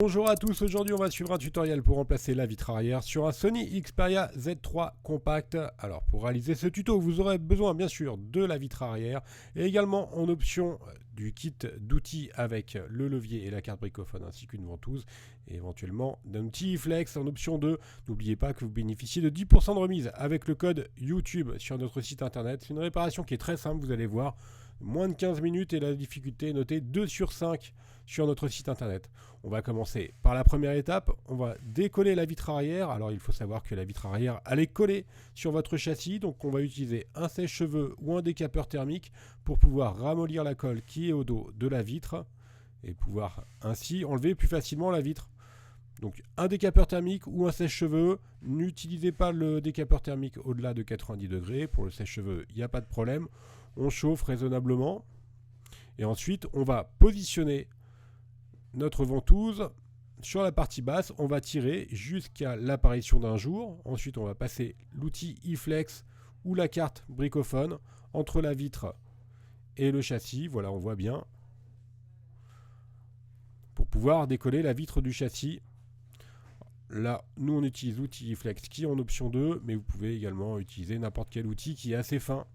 Bonjour à tous, aujourd'hui on va suivre un tutoriel pour remplacer la vitre arrière sur un Sony Xperia Z3 Compact. Alors pour réaliser ce tuto, vous aurez besoin bien sûr de la vitre arrière et également en option du kit d'outils avec le levier et la carte bricophone ainsi qu'une ventouse et éventuellement d'un outil Flex en option 2. N'oubliez pas que vous bénéficiez de 10% de remise avec le code YouTube sur notre site internet. C'est une réparation qui est très simple, vous allez voir. Moins de 15 minutes et la difficulté est notée 2 sur 5 sur notre site internet. On va commencer par la première étape, on va décoller la vitre arrière. Alors il faut savoir que la vitre arrière elle est collée sur votre châssis, donc on va utiliser un sèche-cheveux ou un décapeur thermique pour pouvoir ramollir la colle qui est au dos de la vitre et pouvoir ainsi enlever plus facilement la vitre. Donc un décapeur thermique ou un sèche-cheveux, n'utilisez pas le décapeur thermique au-delà de 90 degrés, pour le sèche-cheveux il n'y a pas de problème. On chauffe raisonnablement et ensuite on va positionner notre ventouse sur la partie basse, on va tirer jusqu'à l'apparition d'un jour. Ensuite on va passer l'outil iFlex ou la carte bricophone entre la vitre et le châssis, voilà on voit bien, pour pouvoir décoller la vitre du châssis. Là, nous on utilise l'outil iFlex qui est en option 2, mais vous pouvez également utiliser n'importe quel outil qui est assez fin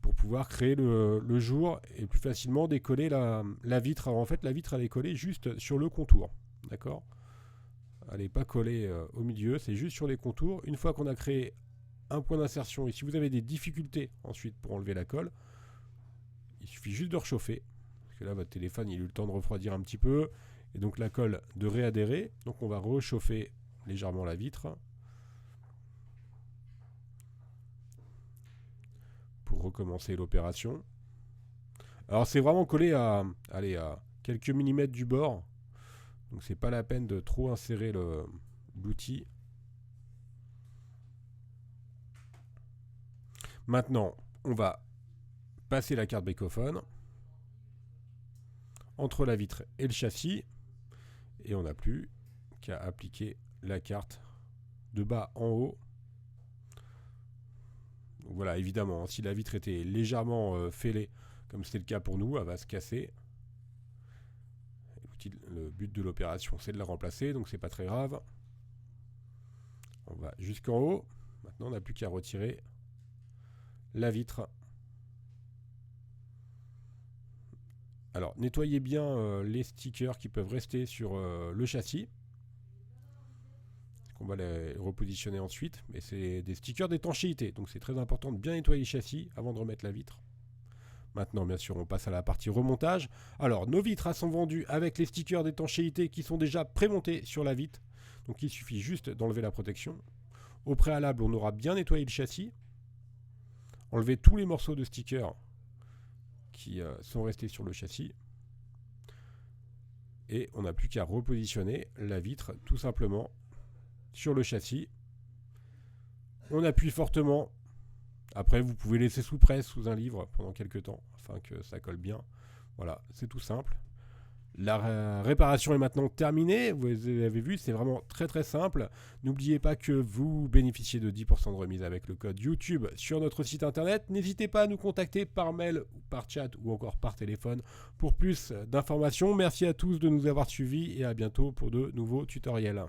pour pouvoir créer le jour et plus facilement décoller la vitre. Alors en fait, la vitre elle est collée juste sur le contour, d'accord? Elle n'est pas collée au milieu, c'est juste sur les contours. Une fois qu'on a créé un point d'insertion, et si vous avez des difficultés ensuite pour enlever la colle, il suffit juste de rechauffer, parce que là votre téléphone il a eu le temps de refroidir un petit peu, et donc la colle de réadhérer. Donc on va rechauffer légèrement la vitre pour recommencer l'opération. Alors c'est vraiment collé à quelques millimètres du bord, donc c'est pas la peine de trop insérer l'outil. Maintenant on va passer la carte bricophone entre la vitre et le châssis et on n'a plus qu'à appliquer la carte de bas en haut. Donc voilà, évidemment, si la vitre était légèrement fêlée, comme c'était le cas pour nous, elle va se casser. Le but de l'opération, c'est de la remplacer, donc c'est pas très grave. On va jusqu'en haut. Maintenant, on n'a plus qu'à retirer la vitre. Alors, nettoyez bien les stickers qui peuvent rester sur le châssis. On va les repositionner ensuite, mais c'est des stickers d'étanchéité, donc c'est très important de bien nettoyer le châssis avant de remettre la vitre. Maintenant, bien sûr, on passe à la partie remontage. Alors, nos vitres sont vendues avec les stickers d'étanchéité qui sont déjà prémontés sur la vitre, donc il suffit juste d'enlever la protection. Au préalable, on aura bien nettoyé le châssis, enlever tous les morceaux de stickers qui sont restés sur le châssis, et on n'a plus qu'à repositionner la vitre tout simplement sur le châssis. On appuie fortement. Après vous pouvez laisser sous presse sous un livre pendant quelques temps afin que ça colle bien. Voilà, c'est tout simple. La réparation est maintenant terminée. Vous avez vu, c'est vraiment très très simple. N'oubliez pas que vous bénéficiez de 10% de remise avec le code YouTube sur notre site internet. N'hésitez pas à nous contacter par mail, par chat ou encore par téléphone pour plus d'informations. Merci à tous de nous avoir suivis et à bientôt pour de nouveaux tutoriels.